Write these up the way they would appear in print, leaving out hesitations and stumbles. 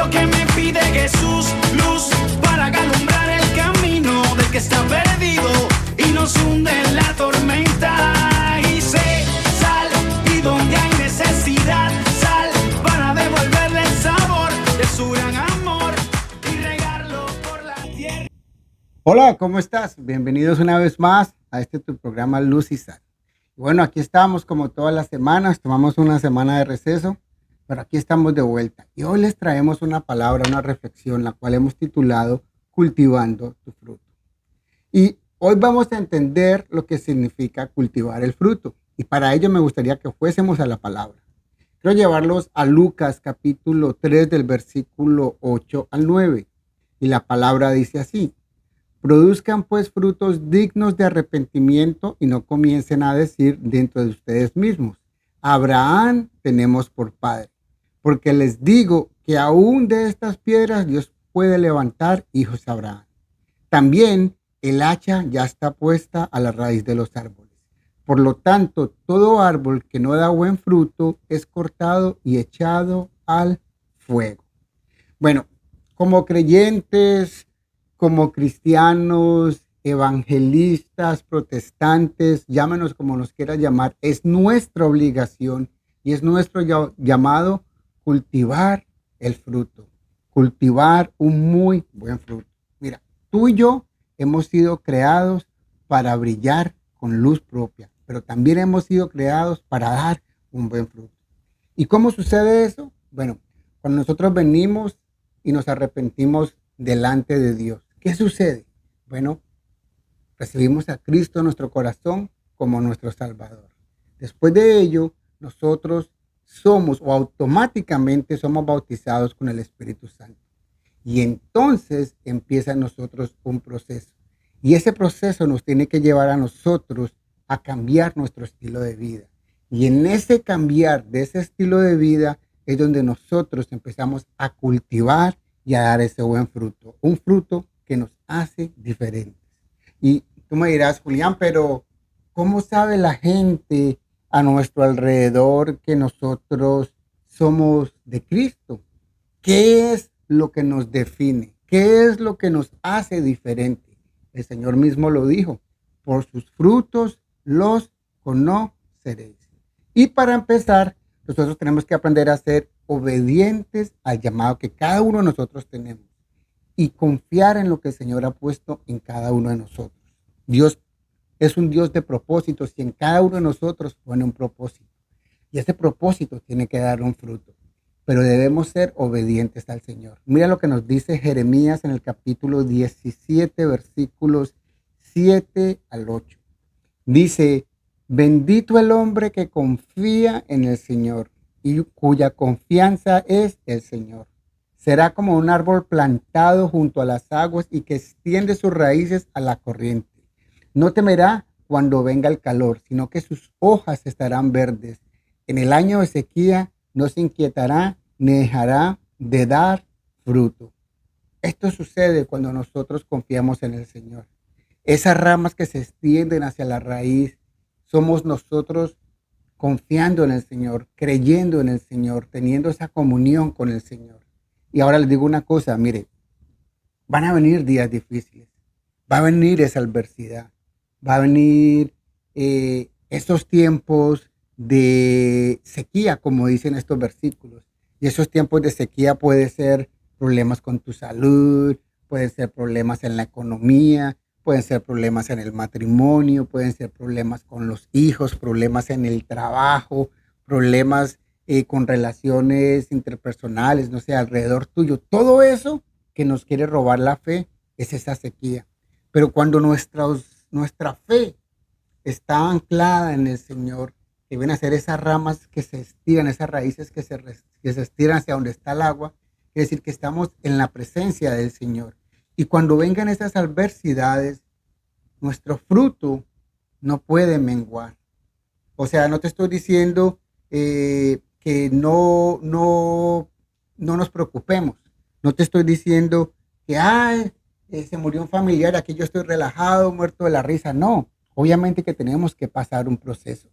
lo que me pide Jesús, luz para alumbrar el camino del que está perdido y nos hunde en la tormenta. Y sé, sal, y donde hay necesidad, sal para devolverle el sabor de su gran amor y regarlo por la tierra. Hola, ¿cómo estás? Bienvenidos una vez más a tu programa Luz y Sal. Bueno, aquí estamos como todas las semanas, tomamos una semana de receso, pero aquí estamos de vuelta. Y hoy les traemos una palabra, una reflexión, la cual hemos titulado Cultivando tu fruto. Y hoy vamos a entender lo que significa cultivar el fruto. Y para ello me gustaría que fuésemos a la palabra. Quiero llevarlos a Lucas capítulo 3 del versículo 8 al 9. Y la palabra dice así: produzcan pues frutos dignos de arrepentimiento y no comiencen a decir dentro de ustedes mismos: Abraham tenemos por padre. Porque les digo que aún de estas piedras Dios puede levantar hijos a Abraham. También el hacha ya está puesta a la raíz de los árboles. Por lo tanto, todo árbol que no da buen fruto es cortado y echado al fuego. Bueno, como creyentes, como cristianos, evangelistas, protestantes, llámenos como nos quieras llamar, es nuestra obligación y es nuestro llamado cultivar el fruto, cultivar un muy buen fruto. Mira, tú y yo hemos sido creados para brillar con luz propia, pero también hemos sido creados para dar un buen fruto. ¿Y cómo sucede eso? Bueno, cuando nosotros venimos y nos arrepentimos delante de Dios, ¿qué sucede? Bueno, recibimos a Cristo en nuestro corazón como nuestro Salvador. Después de ello, nosotros somos o automáticamente somos bautizados con el Espíritu Santo. Y entonces empieza en nosotros un proceso. Y ese proceso nos tiene que llevar a nosotros a cambiar nuestro estilo de vida. Y en ese cambiar de ese estilo de vida es donde nosotros empezamos a cultivar y a dar ese buen fruto. Un fruto que nos hace diferentes. Y tú me dirás, Julián, pero ¿cómo sabe la gente a nuestro alrededor que nosotros somos de Cristo? ¿Qué es lo que nos define? ¿Qué es lo que nos hace diferente? El Señor mismo lo dijo: por sus frutos los conoceréis. Y para empezar, nosotros tenemos que aprender a ser obedientes al llamado que cada uno de nosotros tenemos y confiar en lo que el Señor ha puesto en cada uno de nosotros. Dios es un Dios de propósitos y en cada uno de nosotros pone un propósito. Y ese propósito tiene que dar un fruto. Pero debemos ser obedientes al Señor. Mira lo que nos dice Jeremías en el capítulo 17, versículos 7 al 8. Dice: bendito el hombre que confía en el Señor y cuya confianza es el Señor. Será como un árbol plantado junto a las aguas y que extiende sus raíces a la corriente. No temerá cuando venga el calor, sino que sus hojas estarán verdes. En el año de sequía no se inquietará ni dejará de dar fruto. Esto sucede cuando nosotros confiamos en el Señor. Esas ramas que se extienden hacia la raíz, somos nosotros confiando en el Señor, creyendo en el Señor, teniendo esa comunión con el Señor. Y ahora les digo una cosa, mire, van a venir días difíciles, va a venir esa adversidad, va a venir esos tiempos de sequía, como dicen estos versículos. Y esos tiempos de sequía pueden ser problemas con tu salud, pueden ser problemas en la economía, pueden ser problemas en el matrimonio, pueden ser problemas con los hijos, problemas en el trabajo, problemas con relaciones interpersonales, no sé, alrededor tuyo. Todo eso que nos quiere robar la fe es esa sequía. Pero cuando nuestra fe está anclada en el Señor, que vienen a ser esas ramas que se estiran, esas raíces que se estiran hacia donde está el agua, es decir, que estamos en la presencia del Señor. Y cuando vengan esas adversidades, nuestro fruto no puede menguar. O sea, no te estoy diciendo que no nos preocupemos. No te estoy diciendo que se murió un familiar, aquí yo estoy relajado, muerto de la risa. No, obviamente que tenemos que pasar un proceso.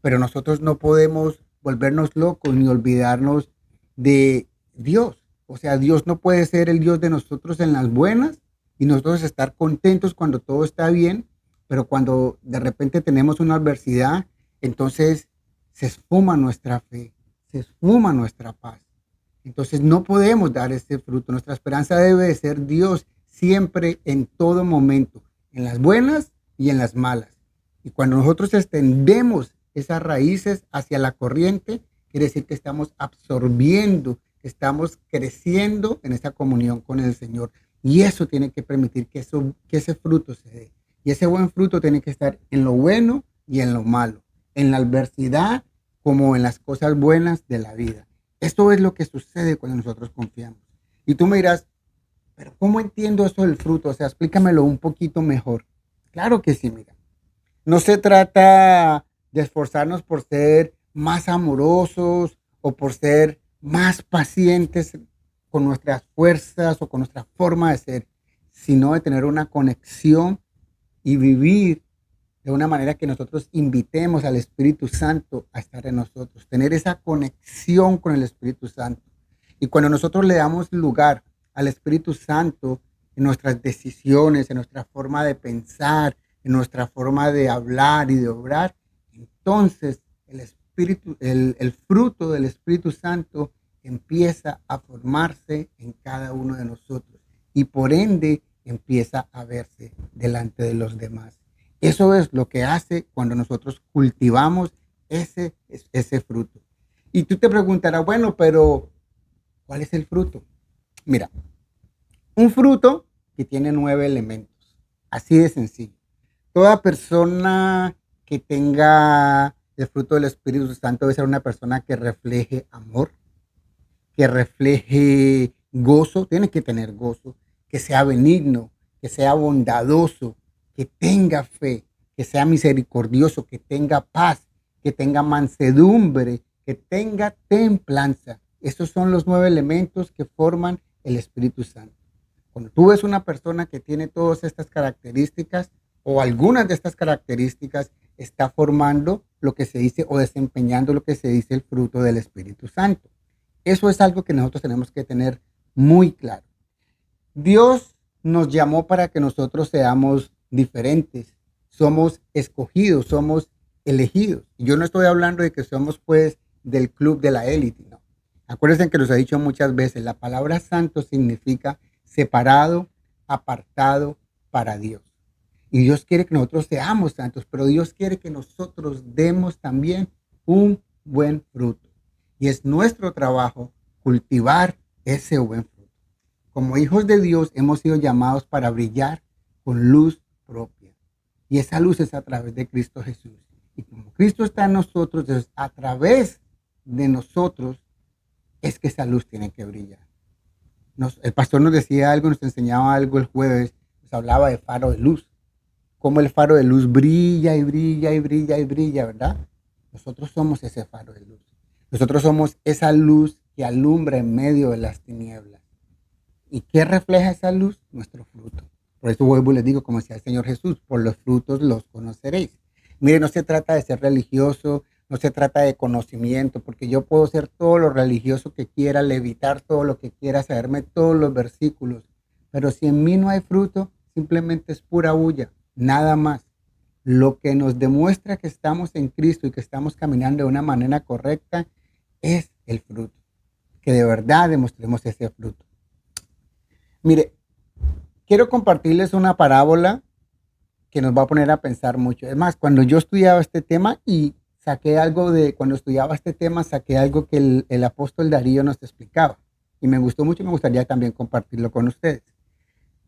Pero nosotros no podemos volvernos locos ni olvidarnos de Dios. O sea, Dios no puede ser el Dios de nosotros en las buenas y nosotros estar contentos cuando todo está bien, pero cuando de repente tenemos una adversidad, entonces se esfuma nuestra fe, se esfuma nuestra paz. Entonces no podemos dar ese fruto. Nuestra esperanza debe de ser Dios siempre, en todo momento, en las buenas y en las malas. Y cuando nosotros extendemos esas raíces hacia la corriente, quiere decir que estamos absorbiendo, que estamos creciendo en esa comunión con el Señor. Y eso tiene que permitir que ese fruto se dé. Y ese buen fruto tiene que estar en lo bueno y en lo malo, en la adversidad como en las cosas buenas de la vida. Esto es lo que sucede cuando nosotros confiamos. Y tú me dirás, pero ¿cómo entiendo eso del fruto? O sea, explícamelo un poquito mejor. Claro que sí, mira. No se trata de esforzarnos por ser más amorosos o por ser más pacientes con nuestras fuerzas o con nuestra forma de ser, sino de tener una conexión y vivir de una manera que nosotros invitemos al Espíritu Santo a estar en nosotros, tener esa conexión con el Espíritu Santo. Y cuando nosotros le damos lugar al Espíritu Santo en nuestras decisiones, en nuestra forma de pensar, en nuestra forma de hablar y de obrar, entonces el fruto del Espíritu Santo empieza a formarse en cada uno de nosotros y por ende empieza a verse delante de los demás. Eso es lo que hace cuando nosotros cultivamos ese fruto. Y tú te preguntarás, bueno, pero ¿cuál es el fruto? Mira, un fruto que tiene 9 elementos, así de sencillo. Toda persona que tenga el fruto del Espíritu Santo debe ser una persona que refleje amor, que refleje gozo, tiene que tener gozo, que sea benigno, que sea bondadoso, que tenga fe, que sea misericordioso, que tenga paz, que tenga mansedumbre, que tenga templanza. Esos son los 9 elementos que forman el Espíritu Santo. Cuando tú ves una persona que tiene todas estas características o algunas de estas características, está formando lo que se dice o desempeñando lo que se dice el fruto del Espíritu Santo. Eso es algo que nosotros tenemos que tener muy claro. Dios nos llamó para que nosotros seamos diferentes, somos escogidos, somos elegidos. Y yo no estoy hablando de que somos pues del club de la élite, no. Acuérdense que los he dicho muchas veces, la palabra santo significa separado, apartado para Dios. Y Dios quiere que nosotros seamos santos, pero Dios quiere que nosotros demos también un buen fruto. Y es nuestro trabajo cultivar ese buen fruto. Como hijos de Dios hemos sido llamados para brillar con luz propia. Y esa luz es a través de Cristo Jesús. Y como Cristo está en nosotros, entonces a través de nosotros es que esa luz tiene que brillar. El pastor nos decía algo, nos enseñaba algo el jueves, nos hablaba de faro de luz. Cómo el faro de luz brilla y brilla y brilla y brilla, ¿verdad? Nosotros somos ese faro de luz. Nosotros somos esa luz que alumbra en medio de las tinieblas. ¿Y qué refleja esa luz? Nuestro fruto. Por eso vuelvo y les digo, como decía el Señor Jesús, por los frutos los conoceréis. Mire, no se trata de ser religioso, no se trata de conocimiento, porque yo puedo ser todo lo religioso que quiera, levitar todo lo que quiera, saberme todos los versículos. Pero si en mí no hay fruto, simplemente es pura bulla, nada más. Lo que nos demuestra que estamos en Cristo y que estamos caminando de una manera correcta es el fruto. Que de verdad demostremos ese fruto. Mire, quiero compartirles una parábola que nos va a poner a pensar mucho. Es más, cuando yo estudiaba este tema saqué algo que el apóstol Darío nos explicaba. Y me gustó mucho y me gustaría también compartirlo con ustedes.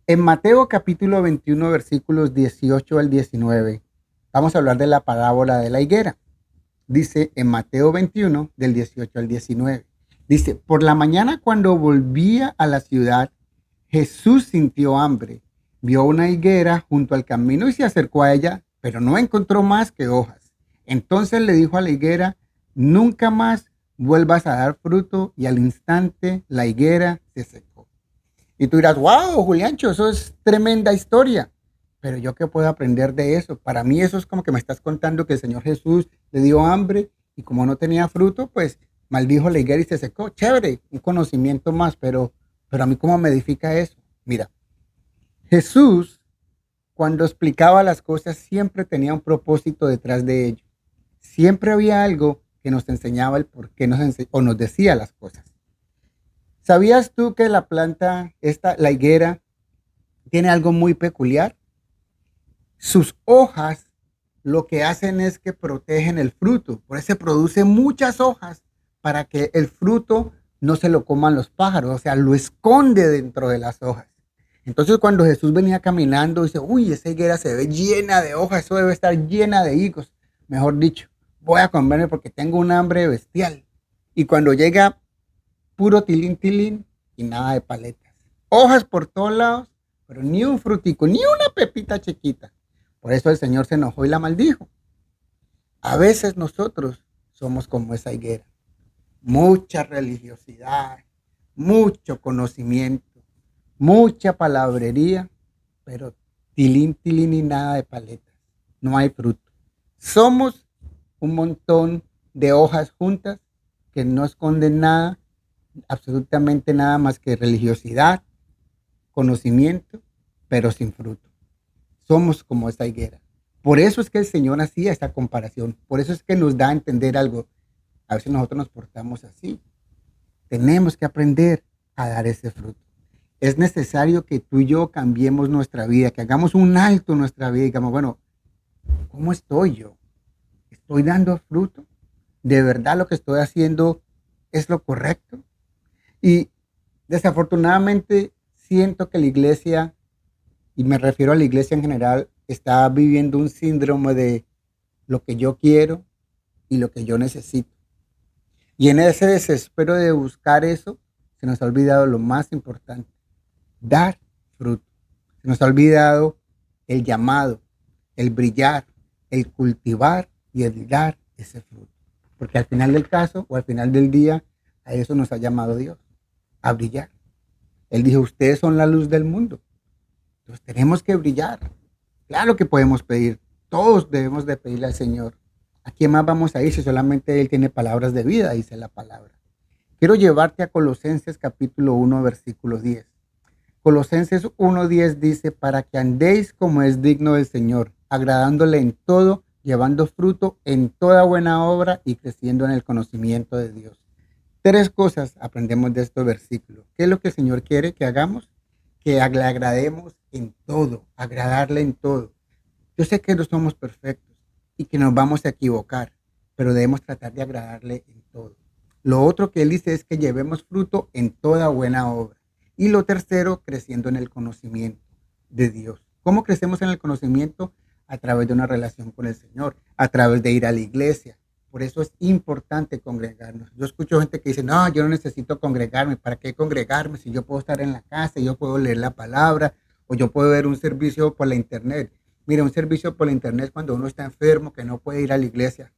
En Mateo capítulo 21, versículos 18 al 19, vamos a hablar de la parábola de la higuera. Dice en Mateo 21, del 18 al 19. Dice, por la mañana cuando volvía a la ciudad, Jesús sintió hambre. Vio una higuera junto al camino y se acercó a ella, pero no encontró más que hojas. Entonces le dijo a la higuera, nunca más vuelvas a dar fruto, y al instante la higuera se secó. Y tú dirás, wow, Juliancho, eso es tremenda historia. Pero yo qué puedo aprender de eso. Para mí eso es como que me estás contando que el Señor Jesús le dio hambre y como no tenía fruto, pues maldijo la higuera y se secó. Chévere, un conocimiento más, pero a mí cómo me edifica eso. Mira, Jesús cuando explicaba las cosas siempre tenía un propósito detrás de ello. Siempre había algo que nos enseñaba el por qué o nos decía las cosas. ¿Sabías tú que la planta, la higuera, tiene algo muy peculiar? Sus hojas lo que hacen es que protegen el fruto. Por eso se produce muchas hojas para que el fruto no se lo coman los pájaros, o sea, lo esconde dentro de las hojas. Entonces cuando Jesús venía caminando, dice, uy, esa higuera se ve llena de hojas, eso debe estar llena de higos. Mejor dicho, voy a comerme porque tengo un hambre bestial. Y cuando llega, puro tilín, tilín y nada de paletas. Hojas por todos lados, pero ni un frutico, ni una pepita chiquita. Por eso el Señor se enojó y la maldijo. A veces nosotros somos como esa higuera. Mucha religiosidad, mucho conocimiento, mucha palabrería, pero tilín, tilín y nada de paletas. No hay fruto. Somos un montón de hojas juntas que no esconden nada, absolutamente nada más que religiosidad, conocimiento, pero sin fruto. Somos como esa higuera. Por eso es que el Señor hacía esta comparación. Por eso es que nos da a entender algo. A veces nosotros nos portamos así. Tenemos que aprender a dar ese fruto. Es necesario que tú y yo cambiemos nuestra vida, que hagamos un alto en nuestra vida y digamos, bueno, ¿cómo estoy yo? ¿Estoy dando fruto? ¿De verdad lo que estoy haciendo es lo correcto? Y desafortunadamente siento que la iglesia, y me refiero a la iglesia en general, está viviendo un síndrome de lo que yo quiero y lo que yo necesito. Y en ese desespero de buscar eso, se nos ha olvidado lo más importante, dar fruto. Se nos ha olvidado el llamado, el brillar, el cultivar y el dar ese fruto. Porque al final del caso o al final del día, a eso nos ha llamado Dios, a brillar. Él dijo, ustedes son la luz del mundo. Entonces tenemos que brillar. Claro que podemos pedir, todos debemos de pedirle al Señor. ¿A quién más vamos a ir si solamente Él tiene palabras de vida? Dice la palabra. Quiero llevarte a Colosenses capítulo 1, versículo 10. Colosenses 1:10 dice, para que andéis como es digno del Señor, agradándole en todo, llevando fruto en toda buena obra y creciendo en el conocimiento de Dios. Tres cosas aprendemos de este versículo. ¿Qué es lo que el Señor quiere que hagamos? Que le agrademos en todo, agradarle en todo. Yo sé que no somos perfectos y que nos vamos a equivocar, pero debemos tratar de agradarle en todo. Lo otro que Él dice es que llevemos fruto en toda buena obra. Y lo tercero, creciendo en el conocimiento de Dios. ¿Cómo crecemos en el conocimiento? A través de una relación con el Señor, a través de ir a la iglesia. Por eso es importante congregarnos. Yo escucho gente que dice, no, yo no necesito congregarme. ¿Para qué congregarme si yo puedo estar en la casa, yo puedo leer la palabra o yo puedo ver un servicio por la internet? Mira, un servicio por la internet cuando uno está enfermo, que no puede ir a la iglesia.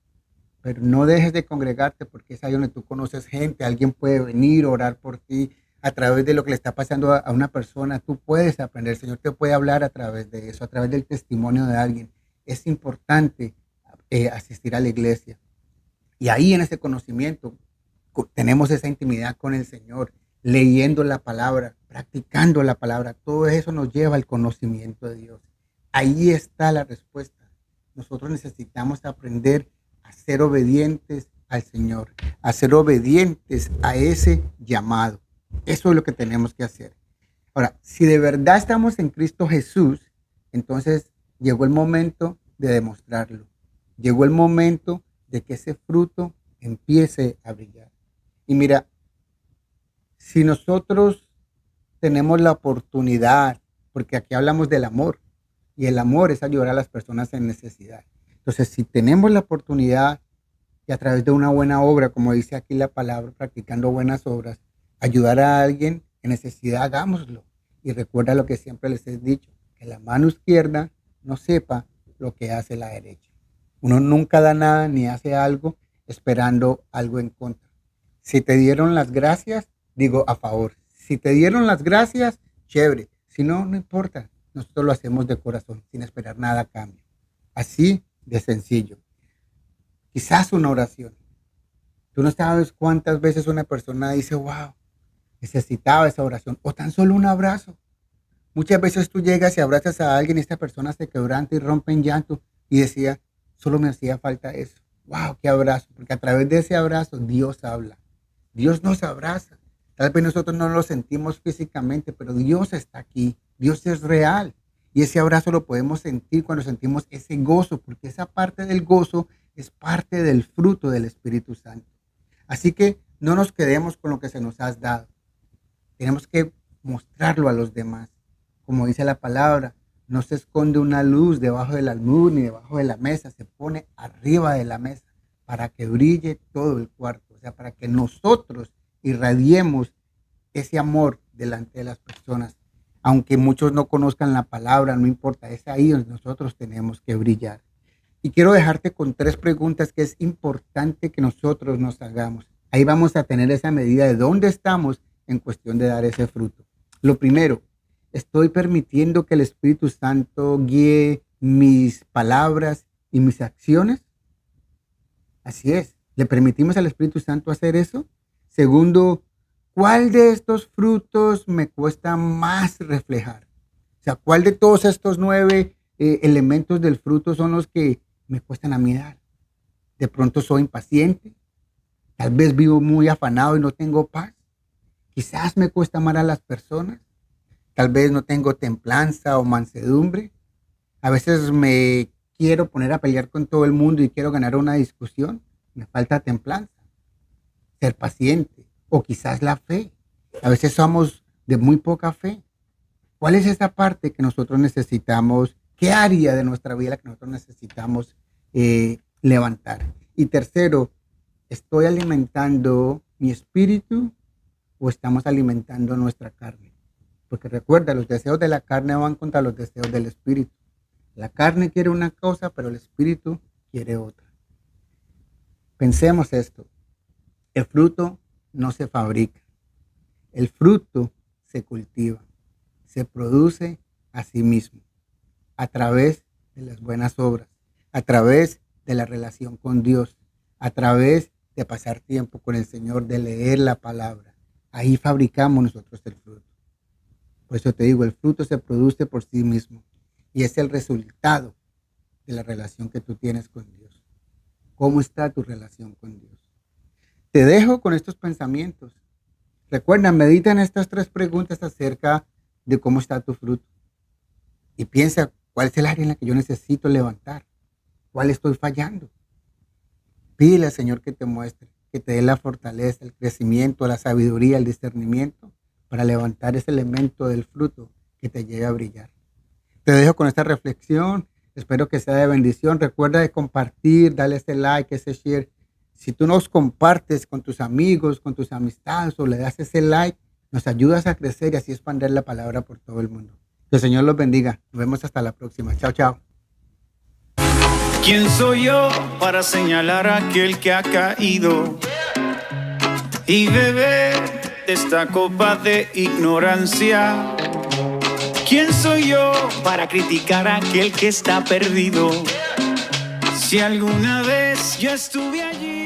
Pero no dejes de congregarte porque es ahí donde tú conoces gente. Alguien puede venir, orar por ti a través de lo que le está pasando a una persona. Tú puedes aprender. El Señor te puede hablar a través de eso, a través del testimonio de alguien. Es importante asistir a la iglesia. Y ahí en ese conocimiento tenemos esa intimidad con el Señor, leyendo la palabra, practicando la palabra. Todo eso nos lleva al conocimiento de Dios. Ahí está la respuesta. Nosotros necesitamos aprender a ser obedientes al Señor, a ser obedientes a ese llamado. Eso es lo que tenemos que hacer. Ahora, si de verdad estamos en Cristo Jesús, entonces llegó el momento de demostrarlo. Llegó el momento de que ese fruto empiece a brillar. Y mira, si nosotros tenemos la oportunidad, porque aquí hablamos del amor, y el amor es ayudar a las personas en necesidad. Entonces, si tenemos la oportunidad y a través de una buena obra, como dice aquí la palabra, practicando buenas obras, ayudar a alguien en necesidad, hagámoslo. Y recuerda lo que siempre les he dicho, que la mano izquierda no sepa lo que hace la derecha. Uno nunca da nada ni hace algo esperando algo en contra. Si te dieron las gracias, digo a favor. Si te dieron las gracias, chévere. Si no, no importa. Nosotros lo hacemos de corazón, sin esperar nada a cambio. Así de sencillo. Quizás una oración. Tú no sabes cuántas veces una persona dice, wow, necesitaba esa oración o tan solo un abrazo. Muchas veces tú llegas y abrazas a alguien y esta persona se quebranta y rompe en llanto y decía, solo me hacía falta eso. Wow, qué abrazo, porque a través de ese abrazo Dios habla. Dios nos abraza. Tal vez nosotros no lo sentimos físicamente, pero Dios está aquí. Dios es real. Y ese abrazo lo podemos sentir cuando sentimos ese gozo, porque esa parte del gozo es parte del fruto del Espíritu Santo. Así que no nos quedemos con lo que se nos ha dado. Tenemos que mostrarlo a los demás. Como dice la palabra, no se esconde una luz debajo del almud ni debajo de la mesa, se pone arriba de la mesa para que brille todo el cuarto. O sea, para que nosotros irradiemos ese amor delante de las personas. Aunque muchos no conozcan la palabra, no importa, es ahí donde nosotros tenemos que brillar. Y quiero dejarte con 3 preguntas que es importante que nosotros nos hagamos. Ahí vamos a tener esa medida de dónde estamos en cuestión de dar ese fruto. Lo primero, ¿estoy permitiendo que el Espíritu Santo guíe mis palabras y mis acciones? Así es. ¿Le permitimos al Espíritu Santo hacer eso? Segundo, ¿cuál de estos frutos me cuesta más reflejar? O sea, ¿cuál de todos estos 9 elementos del fruto son los que me cuestan a mí dar? De pronto soy impaciente. Tal vez vivo muy afanado y no tengo paz. Quizás me cuesta amar a las personas. Tal vez no tengo templanza o mansedumbre. A veces me quiero poner a pelear con todo el mundo y quiero ganar una discusión. Me falta templanza, ser paciente o quizás la fe. A veces somos de muy poca fe. ¿Cuál es esa parte que nosotros necesitamos? ¿Qué área de nuestra vida que nosotros necesitamos levantar? Y tercero, ¿estoy alimentando mi espíritu o estamos alimentando nuestra carne? Porque recuerda, los deseos de la carne van contra los deseos del espíritu. La carne quiere una cosa, pero el espíritu quiere otra. Pensemos esto. El fruto no se fabrica. El fruto se cultiva. Se produce a sí mismo. A través de las buenas obras. A través de la relación con Dios. A través de pasar tiempo con el Señor, de leer la palabra. Ahí fabricamos nosotros el fruto. Por eso te digo, el fruto se produce por sí mismo. Y es el resultado de la relación que tú tienes con Dios. ¿Cómo está tu relación con Dios? Te dejo con estos pensamientos. Recuerda, medita en estas 3 preguntas acerca de cómo está tu fruto. Y piensa, ¿cuál es el área en la que yo necesito levantar? ¿Cuál estoy fallando? Pídele al Señor que te muestre, que te dé la fortaleza, el crecimiento, la sabiduría, el discernimiento para levantar ese elemento del fruto que te lleve a brillar. Te dejo con esta reflexión. Espero que sea de bendición. Recuerda de compartir, darle ese like, ese share. Si tú nos compartes con tus amigos, con tus amistades o le das ese like, nos ayudas a crecer y así expandir la palabra por todo el mundo. Que el Señor los bendiga. Nos vemos hasta la próxima. Chao, chao. ¿Quién soy yo para señalar a aquel que ha caído y beber de esta copa de ignorancia? ¿Quién soy yo para criticar a aquel que está perdido? Si alguna vez yo estuve allí.